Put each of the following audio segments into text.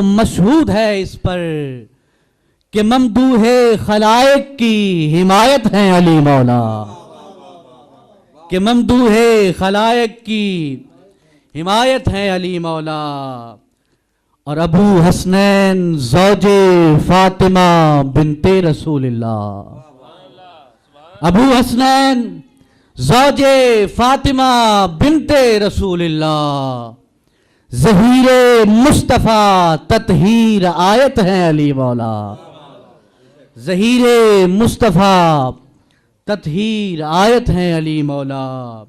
مشہود ہے اس پر کہ ممدوح خلائق کی حمایت ہے علی مولا، کہ ممدوح خلائق کی حمایت ہے علی مولا۔ اور ابو حسنین زوج فاطمہ بنت رسول اللہ، ابو حسنین زوج فاطمہ بنت رسول اللہ، ظہیر مصطفیٰ تطہیر آیت ہے علی مولا، ظہیر مصطفیٰ تطہیر آیت ہے علی مولا۔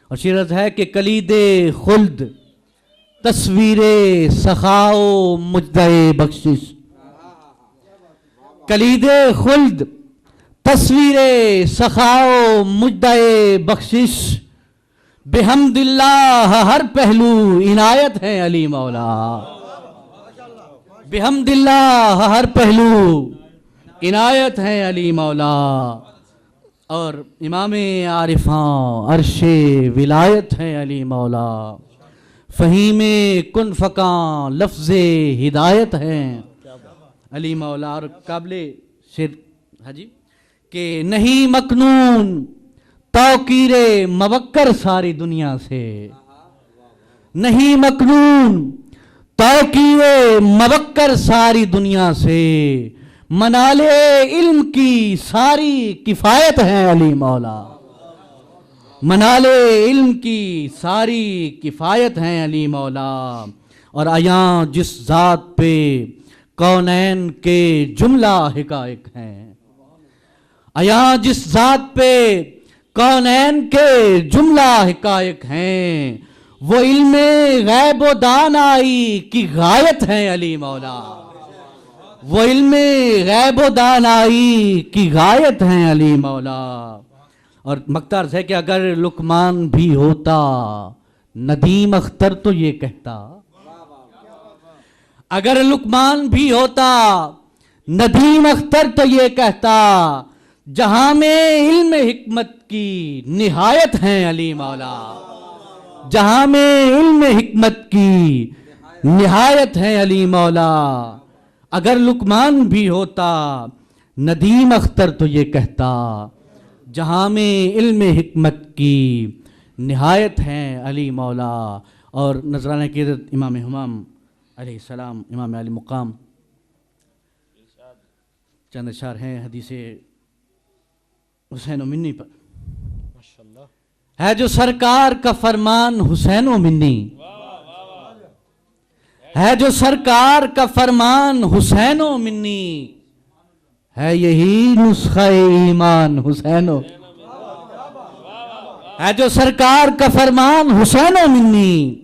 اور شیرت ہے کہ کلید خلد تصویر سخاؤ مجدے بخشش، کلید خلد تصویر سخاؤ مجدے بخشش، بحمد اللہ ہر پہلو عنایت ہے علی مولا، بحمد اللہ ہر پہلو عنایت ہے علی مولا۔ اور امام عارفاں عرش ولایت ہے علی مولا، فہیم کن فکاں لفظ ہدایت ہے علی مولا۔ اور قابل شیر حجی کہ نہیں مکنون توقیر موکر ساری دنیا سے، نہیں مکنون توقیر موکر ساری دنیا سے، منال علم کی ساری کفایت ہے علی مولا، منال علم کی ساری کفایت ہے علی مولا۔ اور آیاں جس ذات پہ کونین کے جملہ حقائق ہیں، آیاں جس ذات پہ کونین کے جملہ حقائق ہیں، وہ علم غیب و دانائی کی غایت ہے علی مولا، وہ علم غیب و دانائی کی غایت ہیں علی مولا۔ اور مقتار ہے کہ اگر لقمان بھی ہوتا ندیم اختر تو یہ کہتا، اگر لقمان بھی ہوتا ندیم اختر تو یہ کہتا، جہاں میں علم حکمت کی نہایت ہے علی مولا، جہاں میں علم حکمت کی نہایت ہے علی مولا۔ اگر لقمان بھی ہوتا ندیم اختر تو یہ کہتا، جہاں میں علم حکمت کی نہایت ہے علی مولا۔ اور نذرانہ عقیدت امام ہمام علیہ السلام، امام علی مقام، چند اشعار ہیں حدیث حسین و منی پر۔ ہے جو سرکار کا فرمان حسین و منی، ہے جو سرکار کا فرمان حسین و منی، ہے یہی نسخہ ایمان حسین و، ہے جو سرکار کا فرمان حسین و منی،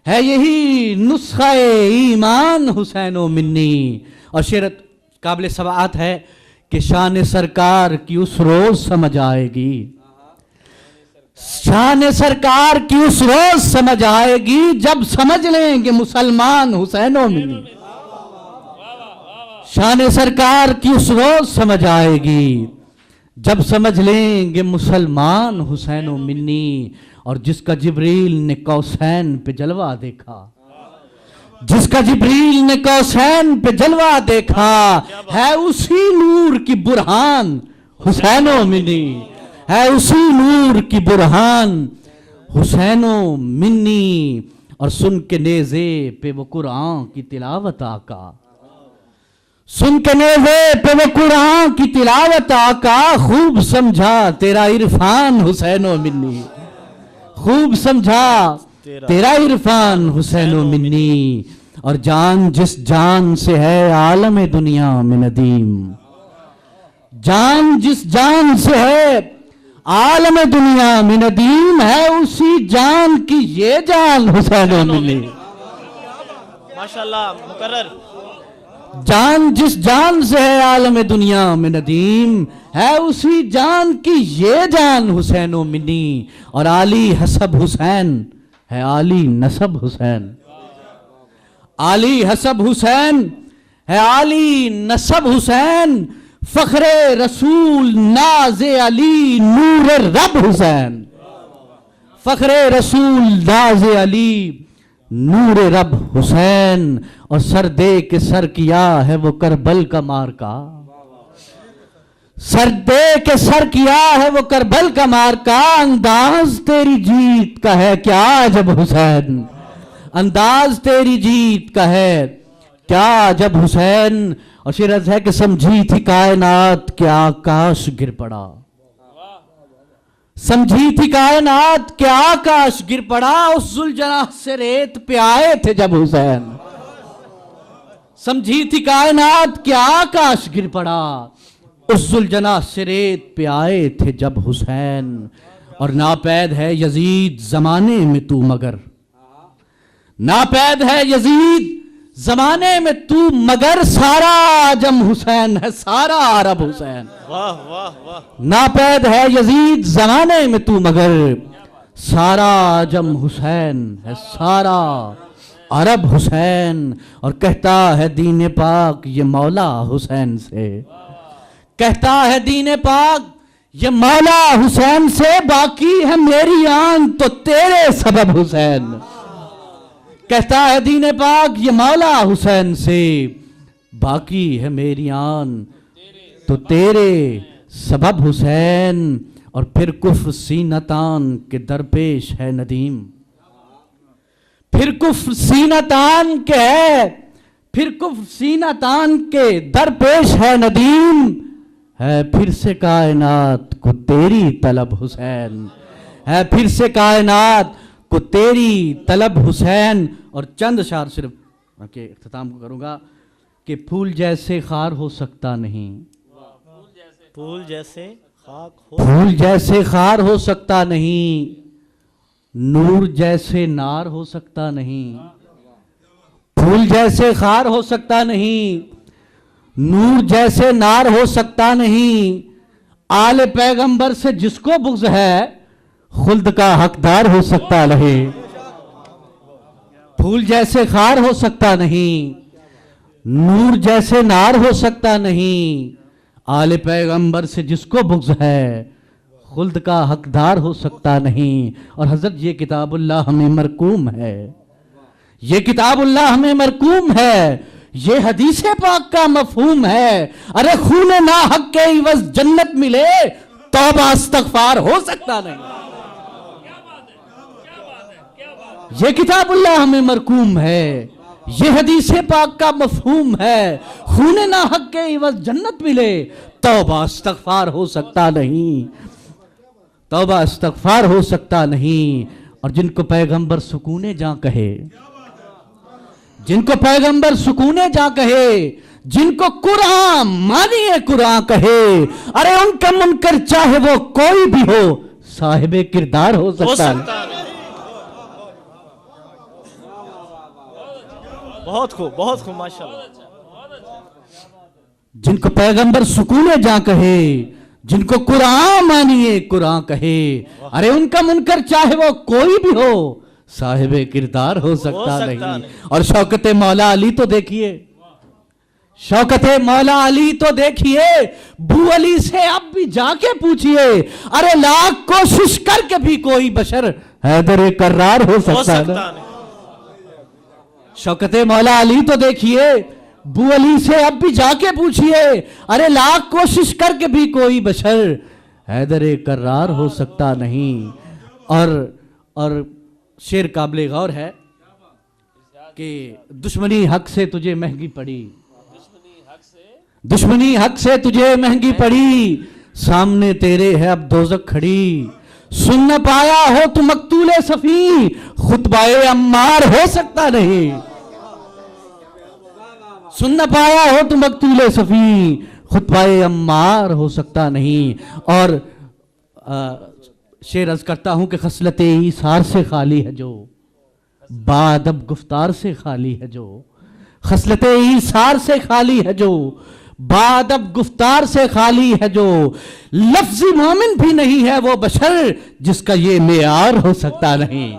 ہے یہی نسخہ ایمان حسین و منی۔ اور شعرت قابل سماعت ہے کہ شان سرکار کی اس روز سمجھ آئے گی، شان سرکار کی اس روز سمجھ آئے گی جب سمجھ لیں گے مسلمان حسین و منی، شان سرکار کی اس روز سمجھ آئے گی جب سمجھ لیں گے مسلمان حسین و منی۔ اور جس کا جبریل نے کوسین پہ جلوہ دیکھا، جس کا جبریل نے کوسین پہ جلوہ دیکھا، ہے اسی نور کی برہان حسین و منی، ہے اسی نور کی برہان حسین و منی۔ اور سن کے نیزے پہ وہ قرآن کی تلاوت آقا، سن کے نیزے پہ وہ قرآن کی تلاوت آقا، خوب سمجھا تیرا عرفان حسین و منی، خوب سمجھا تیرا عرفان حسین و منی۔ اور جان جس جان سے ہے عالم دنیا میں ندیم، جان جس جان سے ہے عالم دنیا میں ندیم، ہے اسی جان کی یہ جان حسین و منی، ماشاءاللہ مقرر۔ جان جس جان سے ہے عالم دنیا میں ندیم، ہے اسی جان کی یہ جان حسین و منی۔ اور عالی حسب حسین ہے عالی نسب حسین، عالی حسب حسین ہے عالی نسب حسین، فخر رسول ناز علی نور رب حسین، فخر رسول ناز علی نور رب حسین اور سر دے کے سر کیا ہے وہ کربل کا مارکا، سر دے کے سر کیا ہے وہ کربل کا مارکا، انداز تیری جیت کا ہے کیا جب حسین، انداز تیری جیت کا ہے کیا جب حسین۔ اور شعر عرض ہے کہ سمجھی تھی کائنات کیا آکاش گر پڑا، سمجھی تھی کائنات کیا آکاش گر پڑا، اس ذوالجناح سے ریت پہ آئے تھے جب حسین، سمجھی تھی کائنات کیا آکاش گر پڑا، اس ذوالجناح سے ریت پہ آئے تھے جب حسین۔ اور ناپید ہے یزید زمانے میں تو مگر، ناپید ہے یزید زمانے میں تو مگر، سارا عجم حسین ہے سارا عرب حسین، واہ واہ واہ، ناپید ہے یزید زمانے میں تو مگر، سارا عجم حسین ہے سارا عرب حسین۔ اور کہتا ہے دین پاک یہ مولا حسین سے، کہتا ہے دین پاک یہ مولا حسین سے، باقی ہے میری آن تو تیرے سبب حسین، کہتا ہے دین پاک یہ مولا حسین سے، باقی ہے میری آن تو تیرے سبب حسین۔ اور پھر کفر سینہ تان کے درپیش ہے ندیم، پھر کفر سینہ تان کے ہے، پھر کفر سینہ تان کے درپیش ہے ندیم، ہے پھر سے کائنات کو تیری طلب حسین، ہے پھر سے کائنات کو تیری طلب حسین۔ اور چند اشعار صرف کے اختتام کو کروں گا کہ پھول جیسے خار ہو سکتا نہیں، پھول جیسے خاک ہو، پھول جیسے خار ہو سکتا نہیں، نور جیسے نار ہو سکتا نہیں، پھول جیسے خار ہو سکتا نہیں، نور جیسے نار ہو سکتا نہیں، آل پیغمبر سے جس کو بغض ہے خلد کا حقدار ہو سکتا نہیں، پھول جیسے خار ہو سکتا نہیں، نور جیسے نار ہو سکتا نہیں، آل پیغمبر سے جس کو بغض ہے خلد کا حقدار ہو سکتا نہیں۔ اور حضرت یہ کتاب اللہ ہمیں مرکوم ہے، یہ کتاب اللہ ہمیں مرکوم ہے، یہ حدیث پاک کا مفہوم ہے، ارے خون ناحق کے عوض جنت ملے توبہ استغفار ہو سکتا نہیں، یہ کتاب اللہ ہمیں مرکوم ہے، یہ حدیث پاک کا مفہوم ہے، خون ناحق کے عوض جنت ملے توبہ استغفار ہو سکتا نہیں، توبہ استغفار ہو سکتا نہیں۔ اور جن کو پیغمبر سکون جاں کہے، جن کو پیغمبر سکون جاں کہے، جن کو قرآن مانیے قرآن کہے، ارے ان کا منکر چاہے وہ کوئی بھی ہو صاحب کردار ہو سکتا ہے۔ بہت خوب ماشاءاللہ۔ جن کو پیغمبر سکون جاں کہے، جن کو قرآن مانیے قرآن کہے، ارے ان کا منکر چاہے وہ کوئی بھی ہو صاحب کردار ہو سکتا نہیں۔ اور شوکت مولا علی تو دیکھیے، شوکت مولا علی تو دیکھیے، بو علی سے اب بھی جا کے پوچھئے، ارے لاکھ کوشش کر کے بھی کوئی بشر حیدر کرار ہو سکتا نہیں۔ شوکت مولا علی تو دیکھیے، بو علی سے اب بھی جا کے پوچھئے، ارے لاکھ کوشش کر کے بھی کوئی بشر حیدر کرار ہو سکتا نہیں۔ اور شعر قابل غور ہے کہ دشمنی حق سے تجھے مہنگی پڑی، دشمنی حق سے تجھے مہنگی پڑی، سامنے تیرے ہے اب دوزخ کھڑی، سن نہ پایا ہو تو مقتول صفی، خطبہ عمار ہو سکتا نہیں، سن نہ پایا ہو تو مقتول صفی، خطبہ عمار ہو سکتا نہیں۔ اور شعر عرض کرتا ہوں کہ خصلت ایثار سے خالی ہے جو، بادب گفتار سے خالی ہے جو، خصلت ایثار سے خالی ہے جو، بادب گفتار سے خالی ہے جو، لفظی مومن بھی نہیں ہے وہ بشر جس کا یہ معیار ہو سکتا نہیں،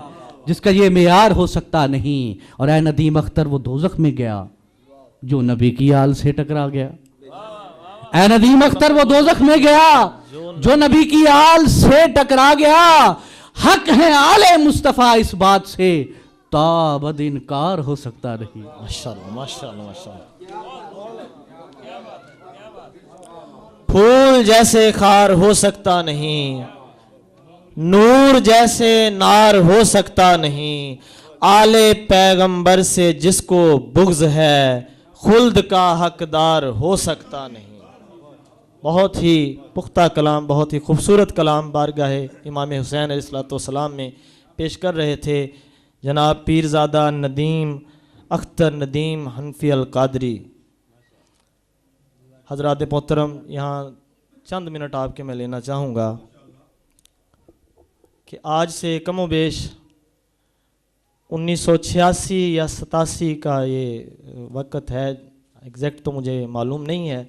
جس کا یہ معیار ہو سکتا نہیں۔ اور اے ندیم اختر وہ دوزخ میں گیا جو نبی کی آل سے ٹکرا گیا، اے ندیم اختر وہ دوزخ میں گیا جو نبی کی آل سے ٹکرا گیا، حق ہے آل مصطفیٰ اس بات سے تا ابد انکار ہو سکتا نہیں. ماشاءاللہ ماشاءاللہ ماشاءاللہ. پھول جیسے خار ہو سکتا نہیں، نور جیسے نار ہو سکتا نہیں، آل پیغمبر سے جس کو بغض ہے خلد کا حقدار ہو سکتا نہیں. بہت ہی پختہ کلام، بہت ہی خوبصورت کلام بارگاہ امام حسین علیہ السلام میں پیش کر رہے تھے جناب پیرزادہ ندیم اختر ندیم حنفی القادری. حضرات محترم، یہاں چند منٹ آپ کے میں لینا چاہوں گا کہ آج سے کم و بیش 1986 یا 87 کا یہ وقت ہے، ایگزیکٹ تو مجھے معلوم نہیں ہے،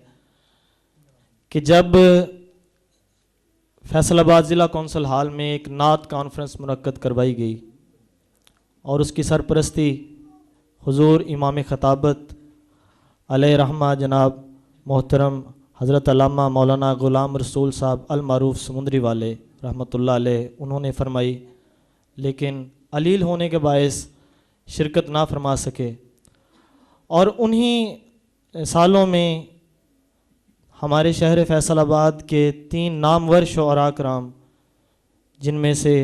کہ جب فیصل آباد ضلع کونسل ہال میں ایک نعت کانفرنس منعقد کروائی گئی اور اس کی سرپرستی حضور امام خطابت علیہ رحمہ جناب محترم حضرت علامہ مولانا غلام رسول صاحب المعروف سمندری والے رحمۃ اللہ علیہ انہوں نے فرمائی، لیکن علیل ہونے کے باعث شرکت نہ فرما سکے. اور انہی سالوں میں ہمارے شہر فیصل آباد کے 3 نامور شعراء کرام، جن میں سے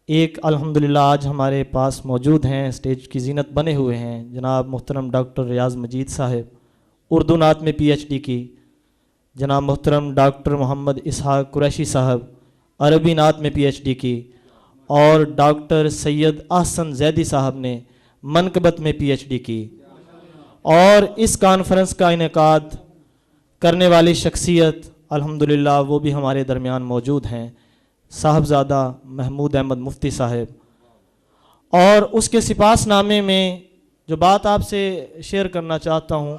ایک الحمدللہ آج ہمارے پاس موجود ہیں، اسٹیج کی زینت بنے ہوئے ہیں، جناب محترم ڈاکٹر ریاض مجید صاحب، اردو نعت میں پی ایچ ڈی کی، جناب محترم ڈاکٹر محمد اسحاق قریشی صاحب عربی نعت میں پی ایچ ڈی کی، اور ڈاکٹر سید احسن زیدی صاحب نے منقبت میں پی ایچ ڈی کی. اور اس کانفرنس کا انعقاد کرنے والی شخصیت الحمدللہ وہ بھی ہمارے درمیان موجود ہیں، صاحبزادہ محمود احمد مفتی صاحب. اور اس کے سپاس نامے میں جو بات آپ سے شیئر کرنا چاہتا ہوں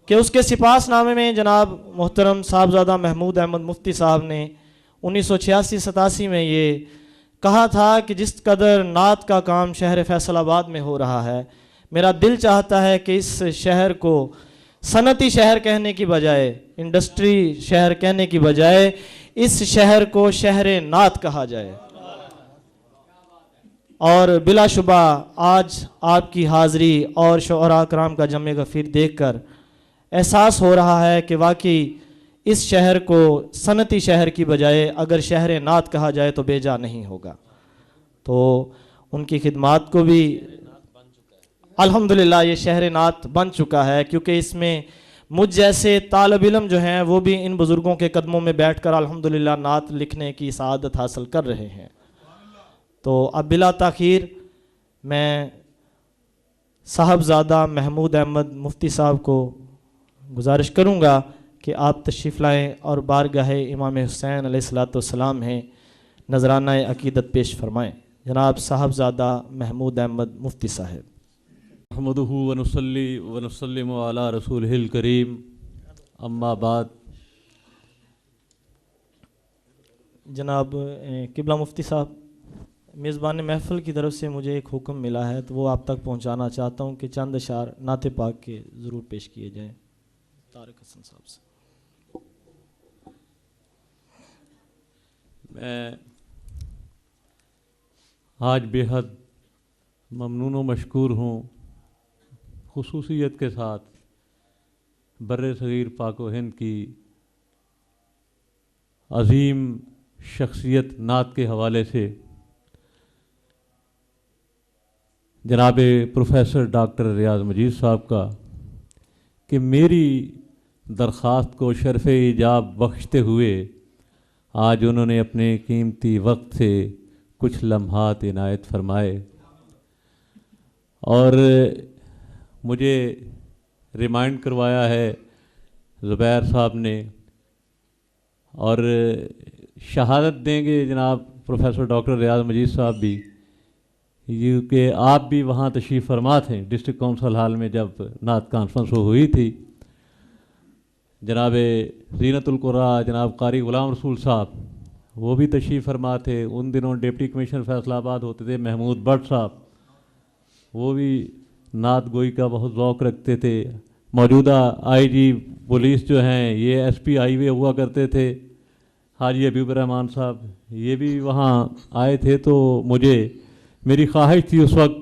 کہ اس کے سپاس نامے میں جناب محترم صاحبزادہ محمود احمد مفتی صاحب نے 1986-87 میں یہ کہا تھا کہ جس قدر نعت کا کام شہر فیصل آباد میں ہو رہا ہے، میرا دل چاہتا ہے کہ اس شہر کو صنعتی شہر کہنے کی بجائے، انڈسٹری شہر کہنے کی بجائے، اس شہر کو شہر نعت کہا جائے. اور بلا شبہ آج آپ کی حاضری اور شعراء کرام کا جمع غفیر دیکھ کر احساس ہو رہا ہے کہ واقعی اس شہر کو صنعتی شہر کی بجائے اگر شہر نعت کہا جائے تو بے جا نہیں ہوگا. تو ان کی خدمات کو بھی الحمدللہ یہ شہر نعت بن چکا ہے، کیونکہ اس میں مجھ جیسے طالب علم جو ہیں وہ بھی ان بزرگوں کے قدموں میں بیٹھ کر الحمدللہ نعت لکھنے کی سعادت حاصل کر رہے ہیں. تو اب بلا تاخیر میں صاحبزادہ محمود احمد مفتی صاحب کو گزارش کروں گا کہ آپ تشریف لائیں اور بارگاہ امام حسین علیہ السلام میں نذرانہ عقیدت پیش فرمائیں. جناب صاحبزادہ محمود احمد مفتی صاحب. نحمدہ ونصلی ونسلم علی رسولہ الکریم، اما بعد. جناب قبلہ مفتی صاحب، میزبان محفل کی طرف سے مجھے ایک حکم ملا ہے تو وہ آپ تک پہنچانا چاہتا ہوں کہ چند اشعار نعت پاک کے ضرور پیش کیے جائیں. طارق حسن صاحب سے. میں آج بے حد ممنون و مشکور ہوں خصوصیت کے ساتھ بر صغیر پاک و ہند کی عظیم شخصیت نعت کے حوالے سے جناب پروفیسر ڈاکٹر ریاض مجید صاحب کا کہ میری درخواست کو شرف ایجاب بخشتے ہوئے آج انہوں نے اپنے قیمتی وقت سے کچھ لمحات عنایت فرمائے اور مجھے ریمائنڈ کروایا ہے زبیر صاحب نے، اور شہادت دیں گے جناب پروفیسر ڈاکٹر ریاض مجید صاحب بھی، کہ آپ بھی وہاں تشریف فرما تھے ڈسٹرکٹ کونسل ہال میں جب نعت کانفرنس ہوئی تھی. جناب زینت القرآ جناب قاری غلام رسول صاحب وہ بھی تشریف فرما تھے. ان دنوں ڈپٹی کمشنر فیصل آباد ہوتے تھے محمود بٹ صاحب، وہ بھی نعت گوئی کا بہت ذوق رکھتے تھے. موجودہ آئی جی پولیس جو ہیں یہ ایس پی آئی وے ہوا کرتے تھے حاجی حبیب الرحمان صاحب، یہ بھی وہاں آئے تھے. تو مجھے میری خواہش تھی اس وقت،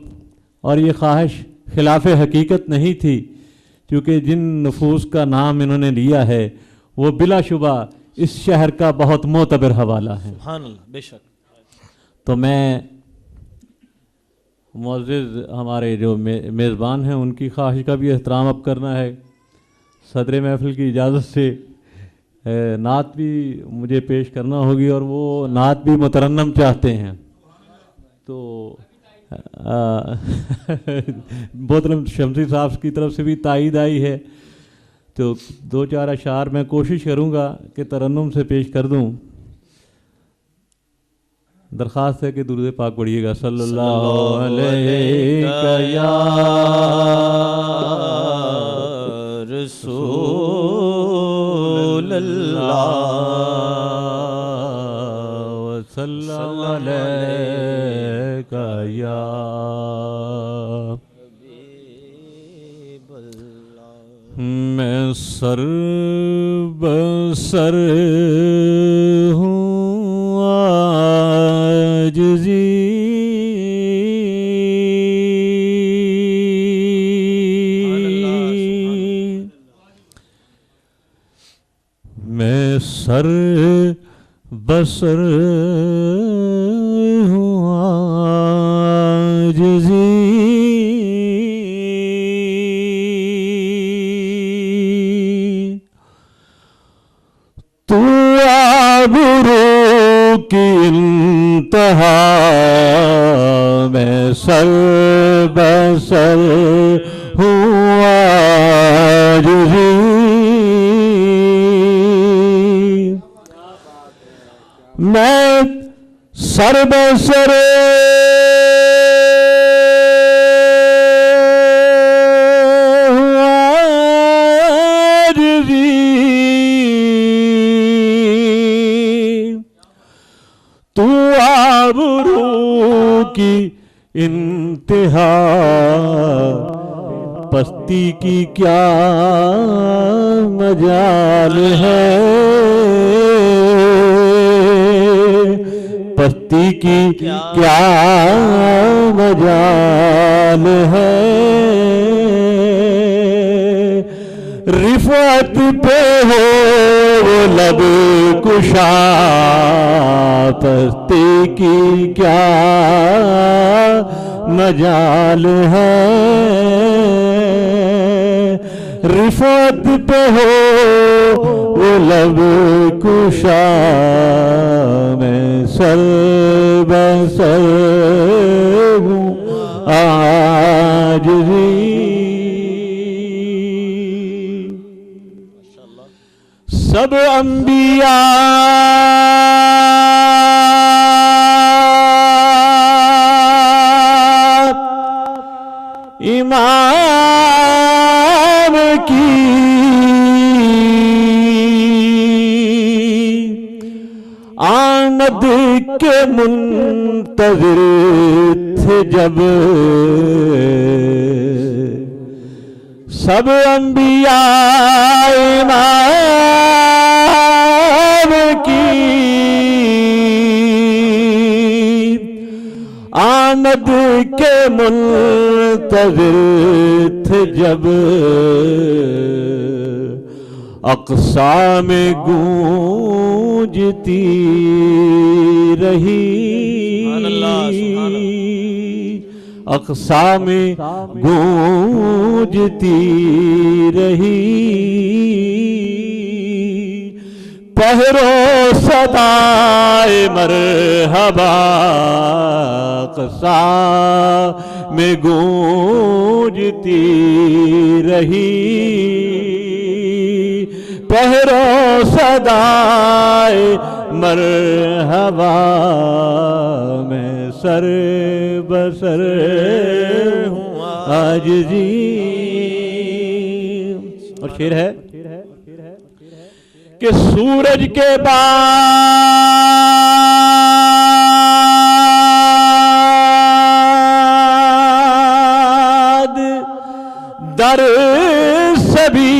اور یہ خواہش خلاف حقیقت نہیں تھی، کیونکہ جن نفوس کا نام انہوں نے لیا ہے وہ بلا شبہ اس شہر کا بہت معتبر حوالہ ہے۔ سبحان اللہ، بے شک۔ تو میں معزز ہمارے جو میزبان ہیں ان کی خواہش کا بھی احترام اب کرنا ہے۔ صدر محفل کی اجازت سے نعت بھی مجھے پیش کرنا ہوگی، اور وہ نعت بھی مترنم چاہتے ہیں، تو محترم شمسی صاحب کی طرف سے بھی تائید آئی ہے، تو 2-4 اشعار میں کوشش کروں گا کہ ترنم سے پیش کر دوں۔ درخواست ہے کہ درود پاک پڑھیے گا۔ صلی اللہ علیہ یا رسول اللہ وسلم علیہ یا میں سر بسر ہوں عاجزی، میں سر بسر ہوں عاجزی، تو آبرو کی انتہا، میں سر بسر ہوں عاجزی، میں سر بسر ہوں عاجزی، تو آبرو کی انتہا، پستی کی کیا مجال ہے، پستی کی کیا مجال ہے، رفعت پہ ہو وہ لب کشا، پستی کی کیا مجال ہے، رفعت پہ ہو وہ لب کشا، میں سر بسر ہوں عاجزی، سب انبیاء امام کی آمد کے منتظر تھے جب، سب انبیاء امام کی آمد کے منتظر تھے جب، اقصا میں گونجتی رہی، اقصا میں گونجتی رہی، پہرو صدائے مرحبا، اقصا میں گونجتی رہی، پہرو صدائے مرحبا، میں سر بسر ہوں عاجزی۔ اور شعر ہے کہ سورج کے بعد در سبھی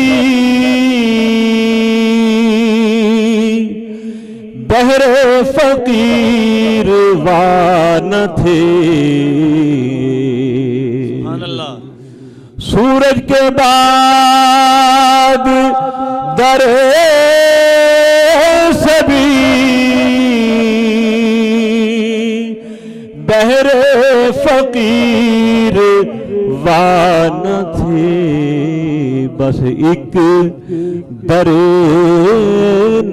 بہر فقیر فقیروان تھے سبحان اللہ سورج کے بعد در سبی بہر فقیر وان تھے بس ایک در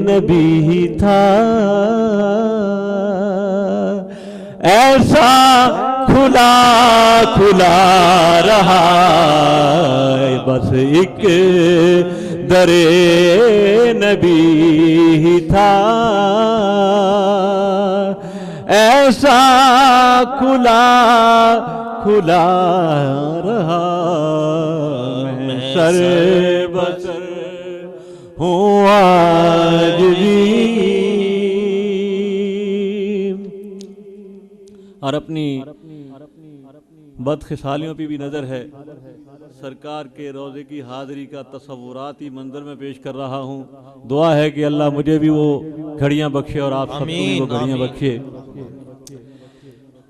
نبی ہی تھا ایسا کھلا کھلا رہا بس ایک در نبی ہی تھا ایسا کھلا کھلا رہا میں سر بسر ہوں آج بھی اور اپنی بدخصالیوں پہ بھی نظر ہے سرکار کے روضے کی حاضری کا تصوراتی منظر میں پیش کر رہا ہوں دعا ہے کہ اللہ مجھے بھی وہ گھڑیاں بخشے اور آپ سب کو بھی وہ گھڑیاں بخشے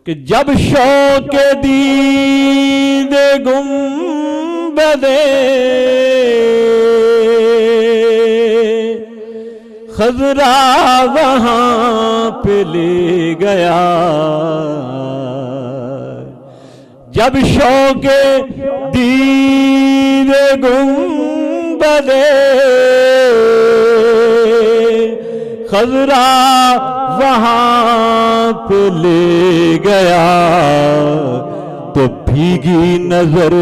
کہ جب شوق دید گنبد خضرا وہاں پہ لے گیا جب شوق دید گنبد خضرا وہاں پہ لے گیا تو بھیگی نظر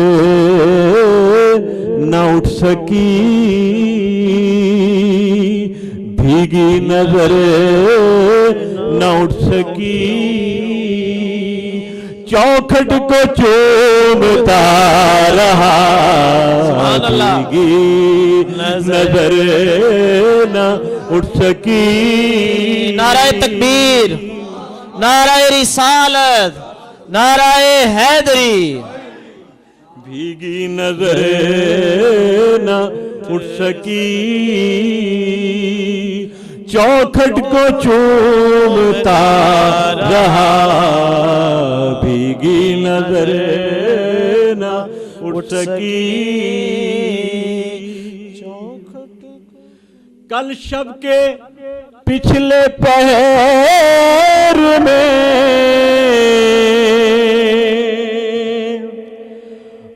نہ اٹھ سکی بھیگی نظر نہ اٹھ سکی چوکھٹ کو چومتا رہا بھیگی نظر نہ اٹھ سکی نعرہ تکبیر نعرہ رسالت نعرہ حیدری بھیگی نظر نہ اٹھ سکی چوکھٹ کو چومتا رہا بھیگی نظر نہ اٹھ سکی کل شب کے پچھلے پہر میں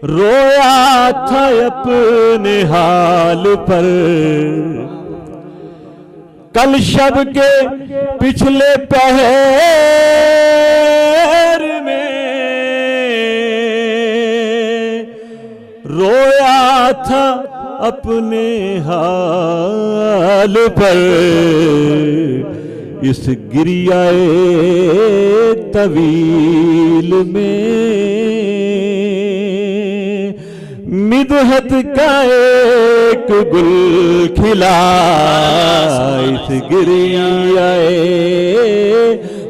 رویا تھا اپنے حال پر کل شب کے پچھلے پہر میں رویا تھا اپنے حال پر اس گریائے طویل میں مدحت کا ایک گل کھلا اس گریائے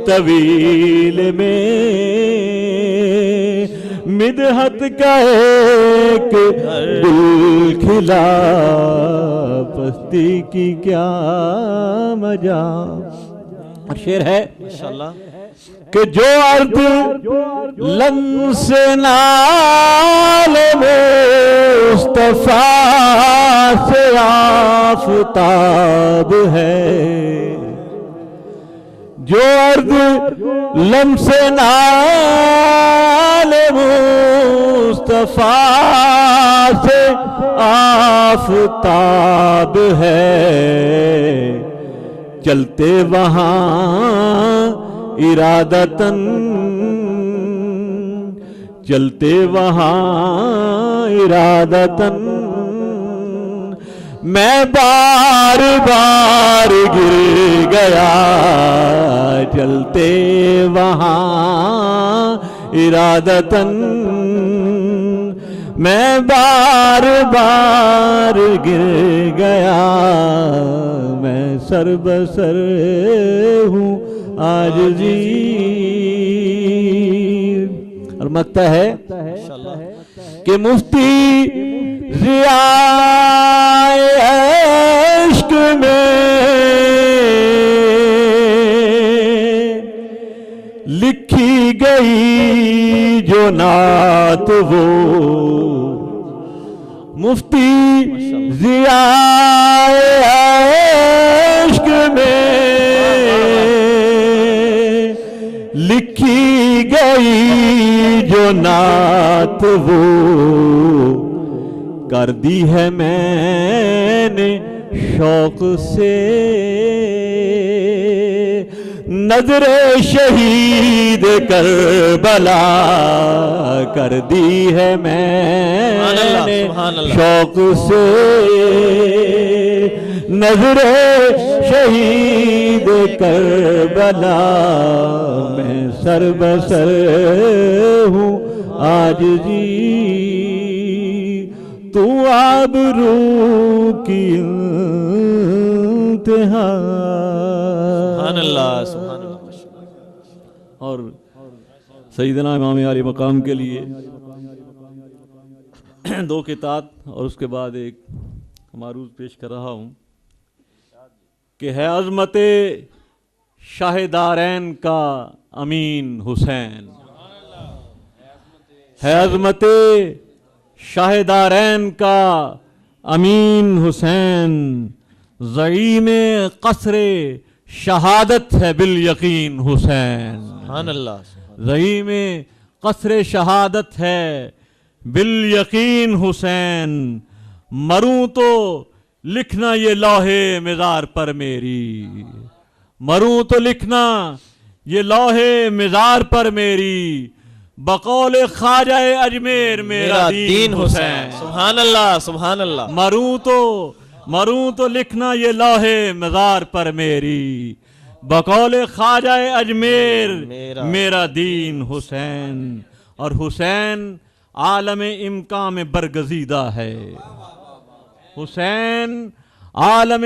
طویل میں مدحت کا ایک گل کھلا پستی کی کیا مجال شعر ہے انشاءاللہ کہ جو ارض لمس نال مصطفیٰ سے آفتاب ہے جو ارض لمس نال مصطفیٰ سے آفتاب ہے چلتے وہاں ارادتاً چلتے وہاں ارادتاً میں بار بار گر گیا چلتے وہاں ارادتاً میں بار بار گر گیا میں سر بسر ہوں عاجزی اور مکتا ہے کہ مفتی ضیاء عشق میں نعت وہ مفتی ضیاء عشق میں لکھی گئی جو نعت وہ کر دی ہے میں نے شوق سے نظر شہید کربلا کر دی ہے میں نے شوق سے نظر شہید کربلا میں سر بسر ہوں آج جی تو آبرو کی انتہا سبحان اللہ سبحان اللہ. اور سیدنا امام عالی مقام کے لیے دو قطعات اور اس کے بعد ایک معروض پیش کر رہا ہوں کہ ہے عظمت شاہ دارین کا امین حسین، ہے عظمت شاہ دارین کا امین حسین، زعیم قصر شہادت ہے بالیقین حسین، سبحان اللہ. زعیم قصر شہادت ہے بالیقین حسین، مروں تو لکھنا یہ لوحے مزار پر میری، مروں تو لکھنا یہ لوحے مزار پر میری، بقول خواجہ اجمیر میرا دین حسین. سبحان اللہ سبحان اللہ. مروں تو لکھنا یہ لوحے مزار پر میری، بقول خواجہ اجمیر میرا دین حسین. اور حسین عالم امکان میں برگزیدہ ہے، حسین عالم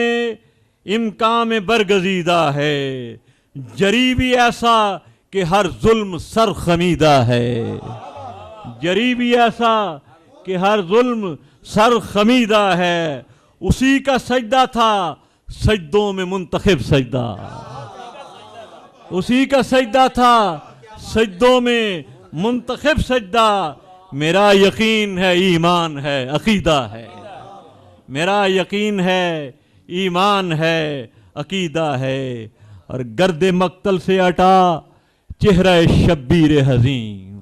امکان میں برگزیدہ ہے، جری بھی ایسا کہ ہر ظلم سر خمیدہ ہے، جری بھی ایسا کہ ہر ظلم سر خمیدہ ہے، اسی کا سجدہ تھا سجدوں میں منتخب سجدہ، اسی کا سجدہ تھا سجدوں میں منتخب سجدہ، میرا یقین ہے ایمان ہے عقیدہ ہے، میرا یقین ہے ایمان ہے عقیدہ ہے. اور گرد مقتل سے ہٹا چہرہ شبیر حزین،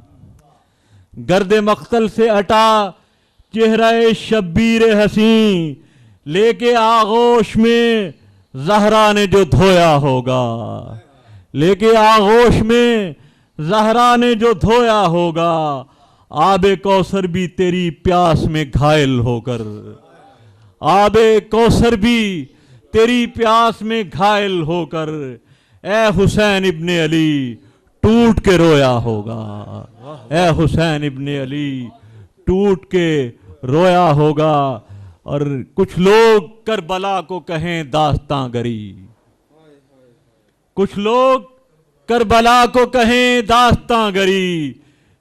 گرد مقتل سے ہٹا چہرہ شبیر حسین، لے کے آغوش میں زہرا نے جو دھویا ہوگا، لے کے آغوش میں زہرا نے جو دھویا ہوگا، آب کوثر بھی تیری پیاس میں گھائل ہو کر، آب کوثر بھی تیری پیاس میں گھائل ہو کر، اے حسین ابن علی ٹوٹ کے رویا ہوگا، اے حسین ابن علی ٹوٹ کے رویا ہوگا. اور کچھ لوگ کربلا کو کہیں داستاں گری، کچھ لوگ کربلا کو کہیں داستاں گری،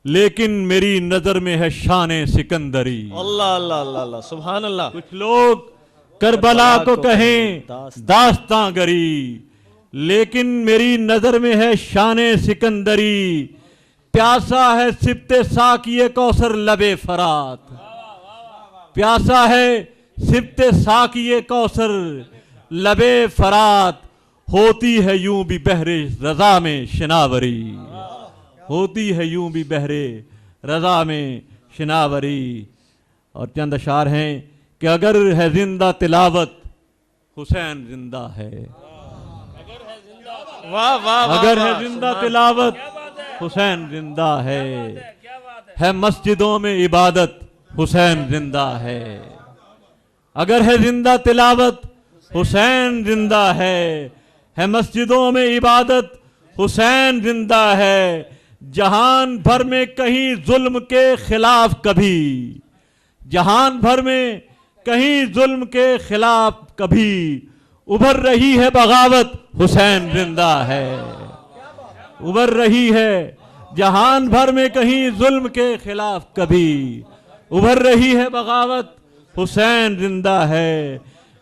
لیکن میری نظر میں ہے شان سکندری. اللہ اللہ اللہ اللہ سبحان اللہ. کچھ لوگ کربلا کو کہیں داستاں گری، لیکن میری نظر میں ہے شان سکندری. پیاسا ہے سبت ساقی کوثر لب فرات، پیاسا ہے سبت ساقی کوثر لب فرات، ہوتی ہے یوں بھی بحر رضا میں شناوری، ہوتی ہے یوں بھی بحر رضا میں شناوری. اور چند اشعار ہیں کہ اگر ہے زندہ تلاوت حسین زندہ ہے، واہ واہ. اگر ہے زندہ تلاوت حسین زندہ ہے مسجدوں میں عبادت حسین زندہ ہے، اگر ہے زندہ تلاوت حسین زندہ ہے مسجدوں میں عبادت حسین زندہ ہے. جہان بھر میں کہیں ظلم کے خلاف کبھی، جہان بھر میں کہیں ظلم کے خلاف کبھی ابھر رہی ہے بغاوت حسین زندہ ہے، ابھر رہی ہے جہان بھر میں کہیں ظلم کے خلاف کبھی ابھر رہی ہے بغاوت حسین زندہ ہے.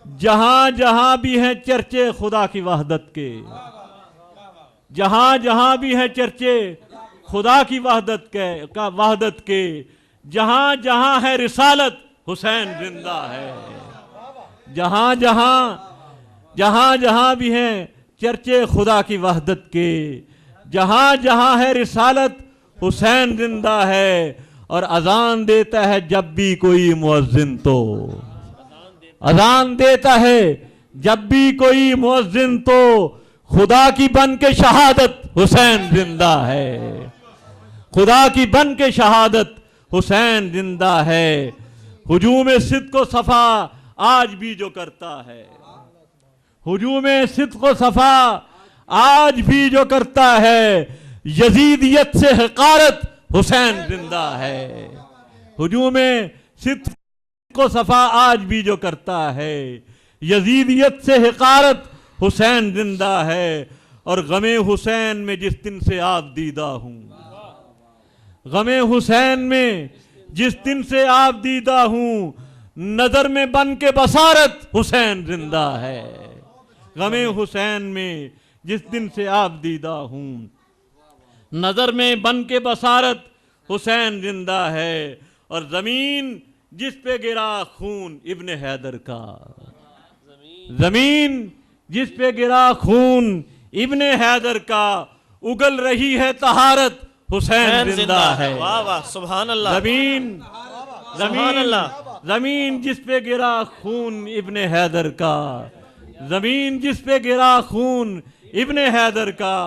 جہاں جہاں بھی ہیں چرچے خدا کی وحدت کے، جہاں جہاں بھی ہیں چرچے خدا کی وحدت کے جہاں جہاں ہے رسالت حسین زندہ ہے. جہاں جہاں بھی ہیں چرچے خدا کی وحدت کے، جہاں جہاں ہے رسالت حسین زندہ ہے. اور اذان دیتا ہے جب بھی کوئی مؤذن تو، اذان دیتا ہے جب بھی کوئی مؤذن تو، خدا کی بن کے شہادت حسین زندہ ہے. خدا کی بن کے شہادت حسین زندہ ہے. ہجوم صدق و صفا آج بھی جو کرتا ہے، ہجوم صدق و صفا آج بھی جو کرتا ہے، یزیدیت سے حقارت حسین زندہ ہے. ہجوم صدق و صفا آج بھی جو کرتا ہے، یزیدیت سے حقارت حسین زندہ ہے. اور غم حسین میں جس دن سے آپ دیدہ ہوں، غم حسین میں جس دن سے آپ دیدہ ہوں، نظر میں بن کے بصارت حسین زندہ ہے. غم حسین میں جس دن سے آپ دیدہ ہوں، نظر میں بن کے بصارت حسین زندہ ہے. اور زمین جس پہ گرا خون ابن حیدر کا، زمین جس پہ گرا خون ابن حیدر کا، اگل رہی ہے طہارت حسین زندہ ہے. واہ واہ سبحان اللہ. زمین جس پہ گرا خون ابن حیدر کا، زمین جس پہ گرا خون ابن حیدر کا،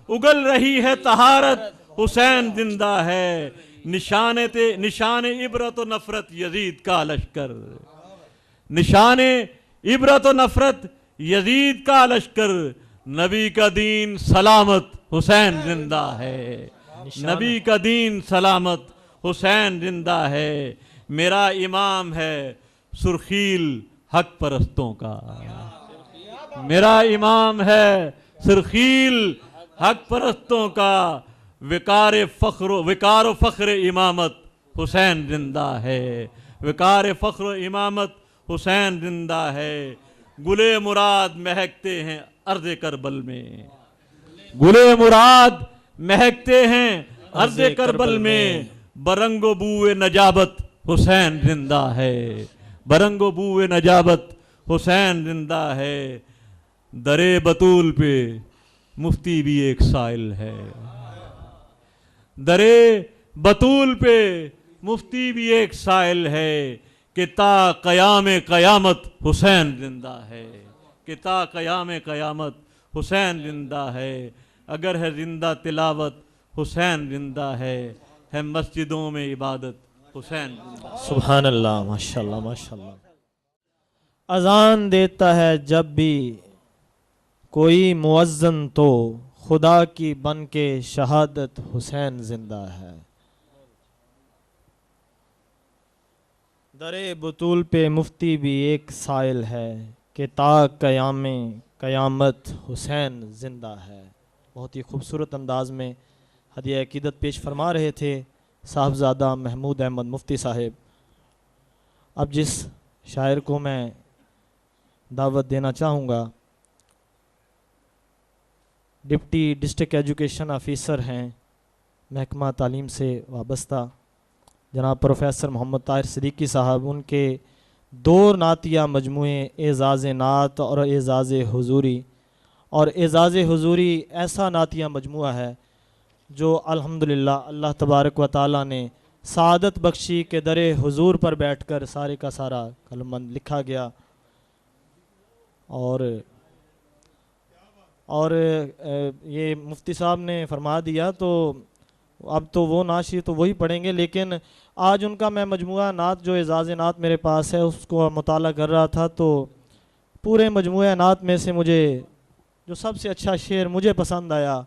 اگل رہی ہے طہارت حسین زندہ ہے. نشان عبرت و نفرت یزید کا لشکر، نشان عبرت و نفرت یزید کا لشکر، نبی کا دین سلامت حسین زندہ ہے. نبی کا دین سلامت حسین زندہ ہے. میرا امام ہے سرخیل حق پرستوں کا، میرا امام ہے سرخیل حق پرستوں کا، وقار و فخر امامت حسین زندہ ہے. وقار فخر و امامت حسین زندہ ہے. گلے مراد مہکتے ہیں ارض کربل میں، گلے مراد مہکتے ہیں ارض کربل میں، برنگ و بوئے نجابت حسین زندہ ہے. برنگ و بوئے نجابت حسین زندہ ہے. درے بطول پہ مفتی بھی ایک سائل ہے، درے بطول پہ مفتی بھی ایک سائل ہے، کہ تا قیام قیامت حسین زندہ ہے. کہ تا قیام قیامت حسین زندہ ہے. اگر ہے زندہ تلاوت حسین زندہ ہے مسجدوں میں عبادت حسین زندہ ہے. سبحان اللہ ماشاءاللہ ماشاءاللہ. اذان دیتا ہے جب بھی کوئی مؤذن تو، خدا کی بن کے شہادت حسین زندہ ہے. درے بطول پہ مفتی بھی ایک سائل ہے، کہ تا قیام قیامت حسین زندہ ہے. بہت ہی خوبصورت انداز میں ہدیہ عقیدت پیش فرما رہے تھے صاحبزادہ محمود احمد مفتی صاحب. اب جس شاعر کو میں دعوت دینا چاہوں گا، ڈپٹی ڈسٹرکٹ ایجوکیشن آفیسر ہیں محکمہ تعلیم سے وابستہ جناب پروفیسر محمد طاہر صدیقی صاحب. ان کے 2 نعتیہ مجموعے اعزاز نعت اور اعزاز حضوری. اور اعزاز حضوری ایسا نعتیہ مجموعہ ہے جو الحمدللہ اللہ تبارک و تعالیٰ نے سعادت بخشی کے در حضور پر بیٹھ کر سارے کا سارا کلم لکھا گیا. اور یہ مفتی صاحب نے فرما دیا تو اب تو وہ نعشی تو وہی پڑھیں گے، لیکن آج ان کا میں مجموعہ نعت جو اعزاز نعت میرے پاس ہے اس کو مطالعہ کر رہا تھا، تو پورے مجموعہ نعت میں سے مجھے جو سب سے اچھا شعر مجھے پسند آیا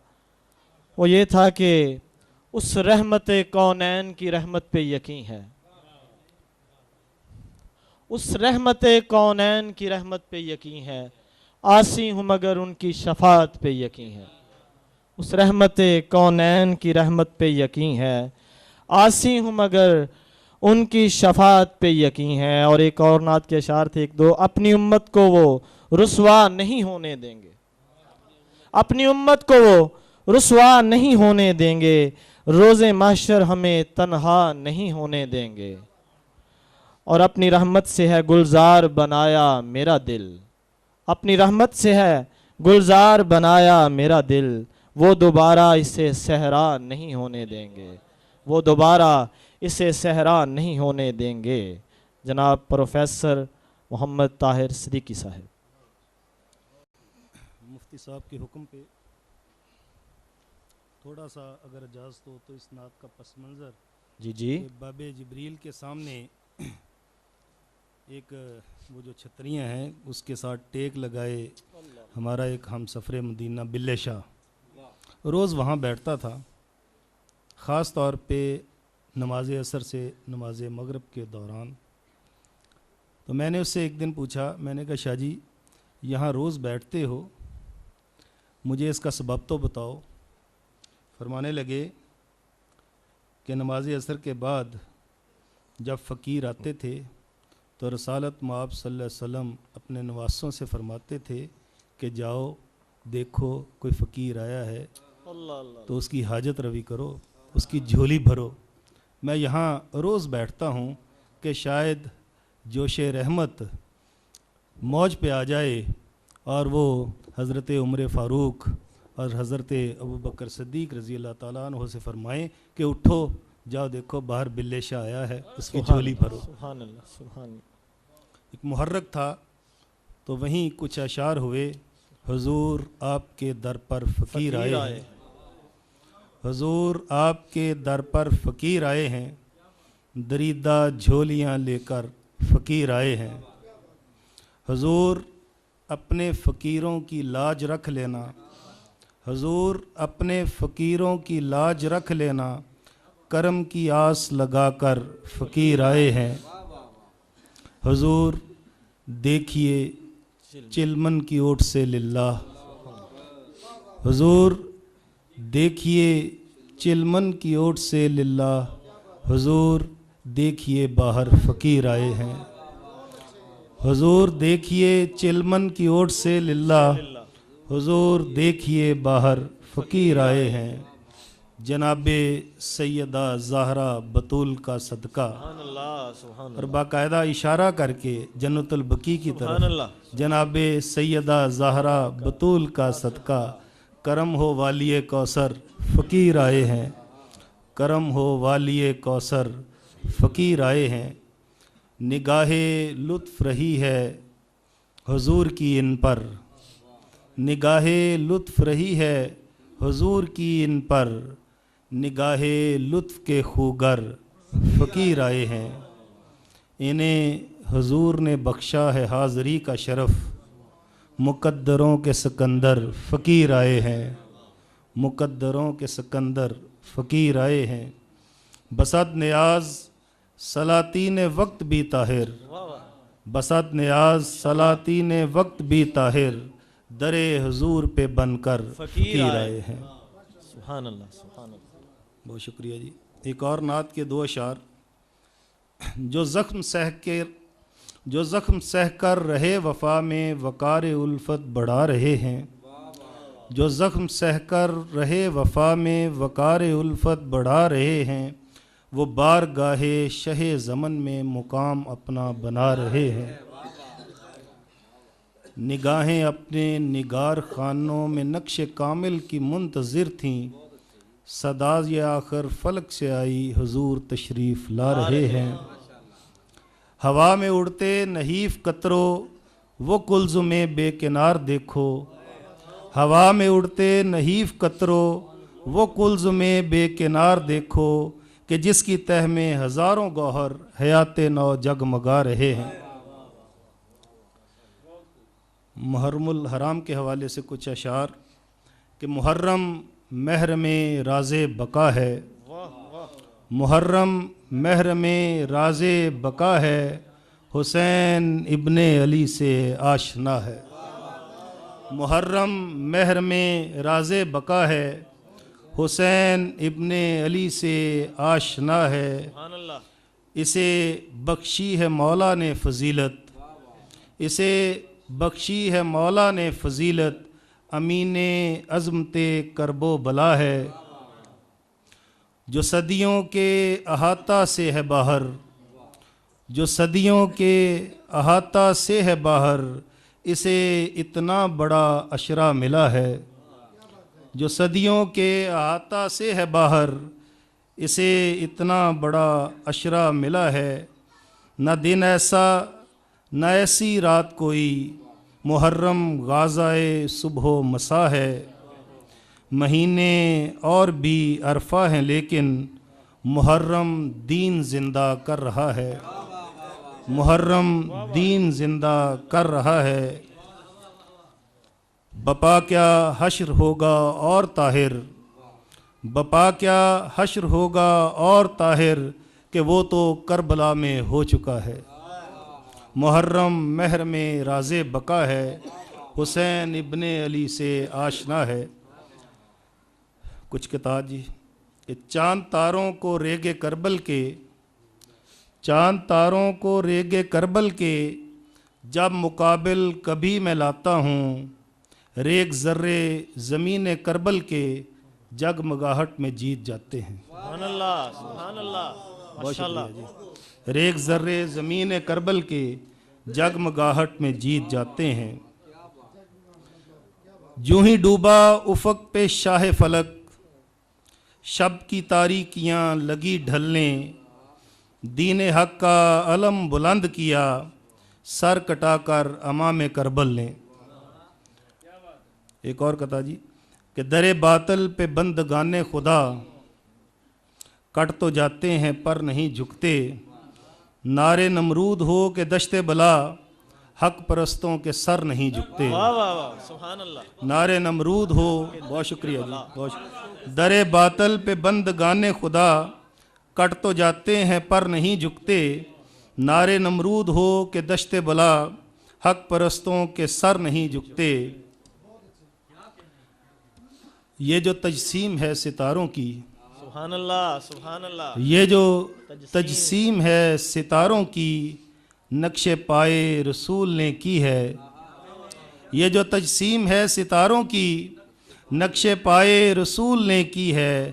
وہ یہ تھا کہ اس رحمت کونین کی رحمت پہ یقین ہے، اس رحمت کونین کی رحمت پہ یقین ہے، آسی ہوں مگر ان کی شفاعت پہ یقین ہے. اس رحمت کونین کی رحمت پہ یقین ہے، آسی ہوں مگر ان کی شفاعت پہ یقین ہے. اور ایک اور نعت کے اشعار تھے 1-2، اپنی امت کو وہ رسوا نہیں ہونے دیں گے، اپنی امت کو وہ رسوا نہیں ہونے دیں گے، روز محشر ہمیں تنہا نہیں ہونے دیں گے، اور اپنی رحمت سے ہے گلزار بنایا میرا دل، اپنی رحمت سے ہے گلزار بنایا میرا دل، وہ دوبارہ اسے صحرا نہیں ہونے دیں گے، وہ دوبارہ اسے صحرا نہیں ہونے دیں گے۔ جناب پروفیسر محمد طاہر صدیقی صاحب۔ مفتی صاحب کے حکم پہ تھوڑا سا اگر اجازت ہو تو اس نعت کا پس منظر جی جی کہ باب جبریل کے سامنے ایک وہ جو چھتریاں ہیں اس کے ساتھ ٹیک لگائے ہمارا ایک ہم سفر مدینہ بلے شاہ روز وہاں بیٹھتا تھا، خاص طور پہ نماز عصر سے نماز مغرب کے دوران۔ تو میں نے اس سے ایک دن پوچھا، میں نے کہا شاہ جی یہاں روز بیٹھتے ہو، مجھے اس کا سبب تو بتاؤ۔ فرمانے لگے کہ نماز عصر کے بعد جب فقیر آتے تھے تو رسالت مآب صلی اللہ علیہ وسلم اپنے نواسوں سے فرماتے تھے کہ جاؤ دیکھو کوئی فقیر آیا ہے تو اس کی حاجت روی کرو، اس کی جھولی بھرو۔ میں یہاں روز بیٹھتا ہوں کہ شاید جوش رحمت موج پہ آ جائے اور وہ حضرت عمر فاروق اور حضرت ابوبکر صدیق رضی اللہ تعالیٰ عنہ سے فرمائیں کہ اٹھو جاؤ دیکھو باہر بلے شاہ آیا ہے، اس کی جھولی بھرو۔ سبحان اللہ سبحان اللہ۔ ایک محرک تھا تو وہیں کچھ اشعار ہوئے، حضور آپ کے در پر فقیر آئے ہیں، حضور آپ کے در پر فقیر آئے ہیں، دریدہ جھولیاں لے کر فقیر آئے ہیں، حضور اپنے فقیروں کی لاج رکھ لینا، حضور اپنے فقیروں کی لاج رکھ لینا، کرم کی آس لگا کر فقیر آئے ہیں، حضور دیکھیے چلمن کی اوٹ سے للہ، حضور دیکھیے چلمن کی اوٹ سے للہ، حضور دیکھیے باہر فقیر آئے ہیں، حضور دیکھیے چلمن کی اوٹ سے للہ، حضور دیکھیے باہر فقیر آئے ہیں، جناب سیدہ زہرا بطول کا صدقہ، اور باقاعدہ اشارہ کر کے جنت البقیع کی طرف، جناب سیدہ زہرا بطول کا صدقہ، کرم ہو والی کوثر فقیر آئے ہیں، کرم ہو والی کوثر فقیر آئے ہیں، نگاہ لطف رہی ہے حضور کی ان پر، نگاہ لطف رہی ہے حضور کی ان پر، نگاہ لطف کے خوگر فقیر آئے ہیں، انہیں حضور نے بخشا ہے حاضری کا شرف، مقدروں کے سکندر فقیر آئے ہیں، مقدروں کے سکندر فقیر آئے ہیں، بسد نیاز سلاطین وقت بھی طاہر، بسد نیاز سلاطین وقت بھی طاہر، در حضور پہ بن کر فقیر آئے ہیں۔ سبحان اللہ سبحان اللہ۔ بہت شکریہ جی۔ ایک اور نعت کے دو اشعار، جو زخم سہ کر رہے وفا میں وقار الفت بڑھا رہے ہیں، جو زخم سہ کر رہے وفا میں وقار الفت بڑھا رہے ہیں، وہ بارگاہ شہ زمن میں مقام اپنا بنا رہے ہیں، نگاہیں اپنے نگار خانوں میں نقش کامل کی منتظر تھیں، صدا یہ آخر فلک سے آئی حضور تشریف لا رہے ہیں، ہوا میں اڑتے نحیف قطروں وہ کلزم بے کنار دیکھو، ہوا میں اڑتے نحیف قطروں وہ کلزم بے کنار دیکھو، کہ جس کی تہ میں ہزاروں گوہر حیات نو جگمگا رہے ہیں۔ محرم الحرام کے حوالے سے کچھ اشعار کہ محرم مہر میں راز بقا ہے، محرم مہر میں راز بقا ہے، حسین ابن علی سے آشنا ہے، محرم مہر میں راز بقا ہے، حسین ابن علی سے آشنا ہے، اسے بخشی ہے مولا نے فضیلت، اسے بخشی ہے مولا نے فضیلت، امین عظمت کرب و بلا ہے، جو صدیوں کے احاطہ سے ہے باہر، جو صدیوں کے احاطہ سے ہے باہر، اسے اتنا بڑا عشرہ ملا ہے۔ جو صدیوں کے احاطہ سے ہے باہر، اسے اتنا بڑا عشرہ ملا ہے۔ نہ دن ایسا نہ ایسی رات کوئی، محرم غازائے صبح و مسا ہے۔ مہینے اور بھی عرفہ ہیں لیکن محرم دین زندہ کر رہا ہے، محرم دین زندہ کر رہا ہے۔ بپا کیا حشر ہوگا اور طاہر، بپا کیا حشر ہوگا اور طاہر، کہ وہ تو کربلا میں ہو چکا ہے۔ محرم مہر میں راز بقا ہے، حسین ابن علی سے آشنا ہے۔ کچھ کتاب جی کہ چاند تاروں کو ریگ کربل کے، چاند تاروں کو ریگ کربل کے، جب مقابل کبھی میں لاتا ہوں، ریگ ذرے زمین کربل کے جگمگاہٹ میں جیت جاتے ہیں۔ سبحان اللہ، سبحان اللہ، ماشاء اللہ۔ ریگ ذرے زمین کربل کے جگمگاہٹ میں جیت جاتے ہیں۔ جو ہی ڈوبا افق پہ شاہ فلک، شب کی تاریکیاں لگی ڈھلنے، دین حق کا علم بلند کیا، سر کٹا کر امام کربل نے۔ ایک اور کتا جی کہ در باطل پہ بندگان خدا، کٹ تو جاتے ہیں پر نہیں جھکتے، نعرے نمرود ہو کہ دشت بلا، حق پرستوں کے سر نہیں جھکتے۔ واہ واہ واہ، سبحان اللہ۔ نعرے نمرود ہو، بہت شکریہ جی، بہت شکریہ۔ در باطل پہ بندگان خدا، کٹ تو جاتے ہیں پر نہیں جھکتے، نعرے نمرود ہو کہ دشت بلا، حق پرستوں کے سر نہیں جھکتے۔ یہ جو تجسیم ہے ستاروں کی، سبحان اللہ، سبحان اللہ۔ یہ جو تجسیم ہے ستاروں کی، نقش پائے رسول نے کی ہے۔ یہ جو تجسیم ہے ستاروں کی، نقش پائے رسول نے کی ہے،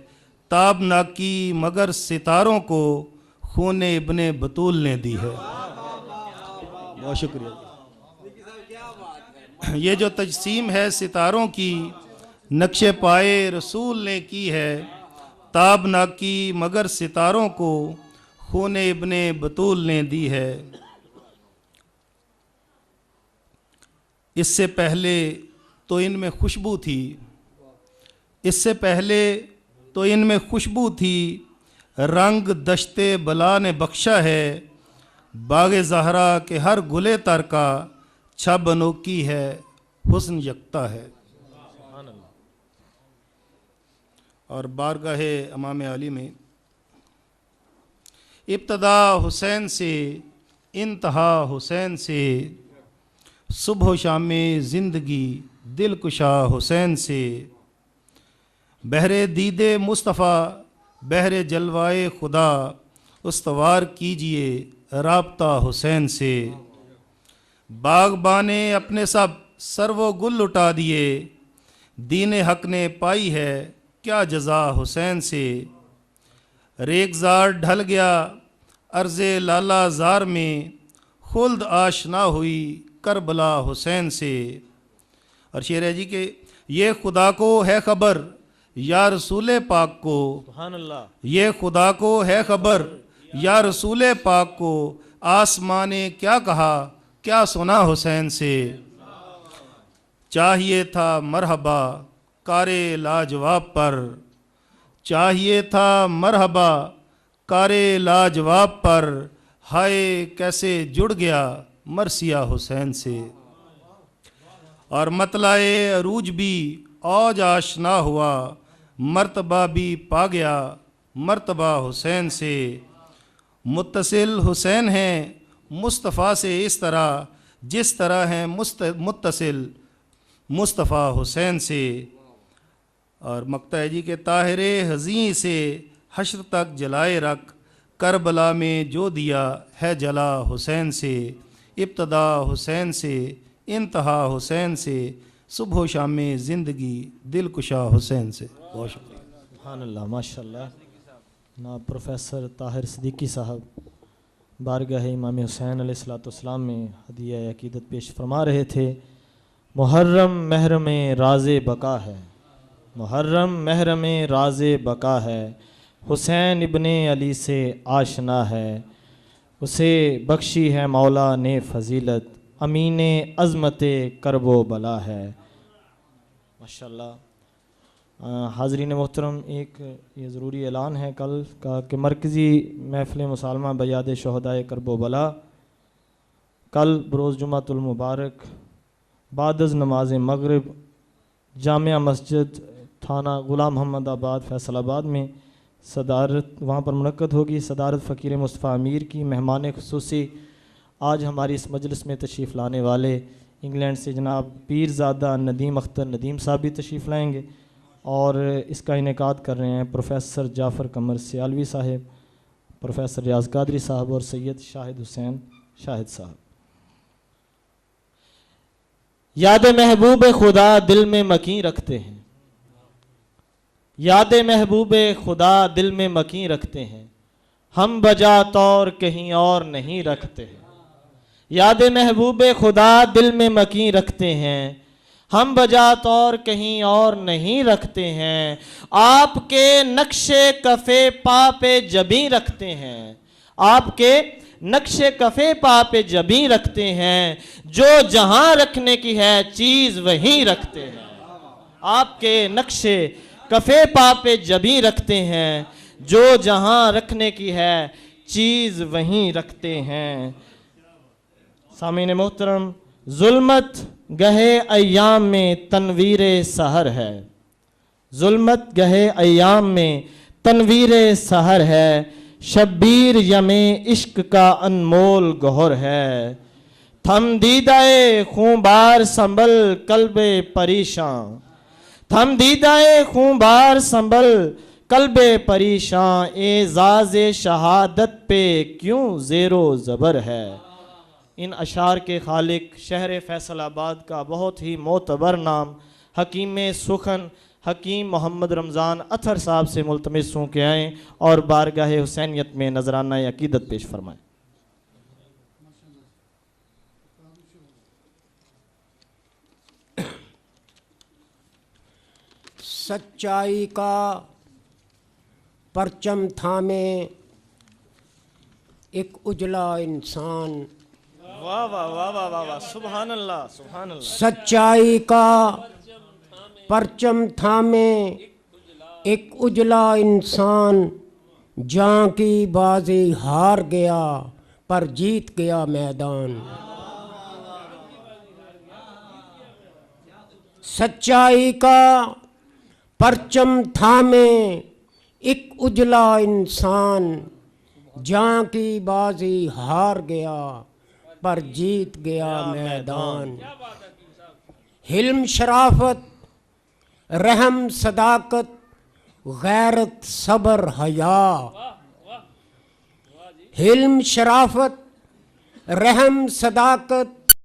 تاب نہ کی مگر ستاروں کو خون ابن بطول نے دی ہے۔ بہت شکریہ۔ یہ جو تجسیم ہے ستاروں کی، نقش پائے رسول نے کی ہے، تاب نہ کی مگر ستاروں کو خون ابن بطول نے دی ہے۔ اس سے پہلے تو ان میں خوشبو تھی، اس سے پہلے تو ان میں خوشبو تھی، رنگ دشت بلا نے بخشا ہے، باغ زہرا کے ہر گلے تر کا چھب انوکھی ہے، حسن یکتا ہے۔ اور بارگاہ امام علی میں ابتدا حسین سے انتہا حسین سے، صبح و شام زندگی دل کشا حسین سے، بہر دید مصطفیٰ بہر جلوائے خدا، استوار کیجئے رابطہ حسین سے۔ باغبانے اپنے سب سرو و گل لٹا دیے، دین حق نے پائی ہے کیا جزا حسین سے۔ ریگزار ڈھل گیا عرض لالا زار میں، خلد آشنا ہوئی کربلا حسین سے۔ اور شعر ہے جی کہ یہ خدا کو ہے خبر یا رسول پاک کو، سبحان اللہ۔ یہ خدا کو ہے خبر یا رسول پاک کو، آسمان نے کیا کہا کیا سنا حسین سے۔ چاہیے تھا مرحبا کارے لاجواب پر، چاہیے تھا مرحبا کارے لاجواب پر، ہائے کیسے جڑ گیا مرثیہ حسین سے۔ اور مطلع عروج بھی اوج آشنا ہوا، مرتبہ بھی پا گیا مرتبہ حسین سے۔ متصل حسین ہیں مصطفیٰ سے اس طرح، جس طرح ہیں متصل مصطفیٰ حسین سے۔ اور مقطع ہے جی کہ طاہر حزین سے حشر تک جلائے رکھ، کربلا میں جو دیا ہے جلا حسین سے۔ ابتدا حسین سے انتہا حسین سے، صبح و شام زندگی دل کشا حسین سے۔ بہت شکریہ۔ سبحان اللہ، ماشاء اللہ۔ جناب پروفیسر طاہر صدیقی صاحب بارگاہ امام حسین علیہ الصلوۃ والسلام میں ہدیہ عقیدت پیش فرما رہے تھے. محرم محرم راز بقا ہے، محرم محرم راز بقا ہے، حسین ابن علی سے آشنا ہے، اسے بخشی ہے مولا نے فضیلت، امین عظمت کرب و بلا ہے. ماشاءاللہ. حاضرین محترم، ایک یہ ضروری اعلان ہے کل کا کہ مرکزی محفل مسالمہ بیاد شہدائے کرب و بلا کل بروز جمعۃ المبارک بعد از نماز مغرب جامعہ مسجد تھانہ غلام محمد آباد فیصل آباد میں صدارت وہاں پر منعقد ہوگی. صدارت فقیر مصطفیٰ امیر کی. مہمان خصوصی آج ہماری اس مجلس میں تشریف لانے والے انگلینڈ سے جناب پیرزادہ ندیم اختر ندیم صاحب بھی تشریف لائیں گے، اور اس کا انعقاد کر رہے ہیں پروفیسر جعفر قمر سیالوی صاحب، پروفیسر ریاض قادری صاحب اور سید شاہد حسین شاہد صاحب. یاد محبوب خدا دل میں مکیں رکھتے ہیں، یاد محبوب خدا دل میں مکیں رکھتے ہیں، ہم بجا طور کہیں اور نہیں رکھتے ہیں. یاد محبوب خدا دل میں مکیں رکھتے ہیں، ہم بجا طور کہیں اور نہیں رکھتے ہیں. آپ کے نقش کفے پا پہ جبیں رکھتے ہیں، آپ کے نقش کفے پا پہ جبیں رکھتے ہیں، جو جہاں رکھنے کی ہے چیز وہیں رکھتے ہیں. آپ کے نقش کفے پا پہ جبیں رکھتے ہیں، جو جہاں رکھنے کی ہے چیز وہیں رکھتے ہیں. سامعین محترم، ظلمت گہے ایام میں تنویر سحر ہے، ظلمت گہے ایام میں تنویر سحر ہے، شبیر یم عشق کا انمول گوہر ہے. تھم دیدہ خونبار سنبھل قلب پریشاں، تھم دیدہ خونبار سنبھل قلب پریشاں، اعزاز شہادت پہ کیوں زیر و زبر ہے. ان اشعار کے خالق شہر فیصل آباد کا بہت ہی معتبر نام حکیم سخن حکیم محمد رمضان اطہر صاحب سے ملتمس ہوں کہ آئیں اور بارگاہ حسینیت میں نذرانہ عقیدت پیش فرمائیں. سچائی کا پرچم تھامے ایک اجلا انسان، واہ واہ واہ واہ واہ واہ، سبحان اللہ سبحان اللہ. سچائی کا پرچم تھامے ایک اجلا انسان، جاں کی بازی ہار گیا پر جیت گیا میدان. سچائی کا پرچم تھامے ایک اجلا انسان، جاں کی بازی ہار گیا پر جیت گیا میدان. حلم شرافت رحم صداقت غیرت صبر حیا، حلم شرافت رحم صداقت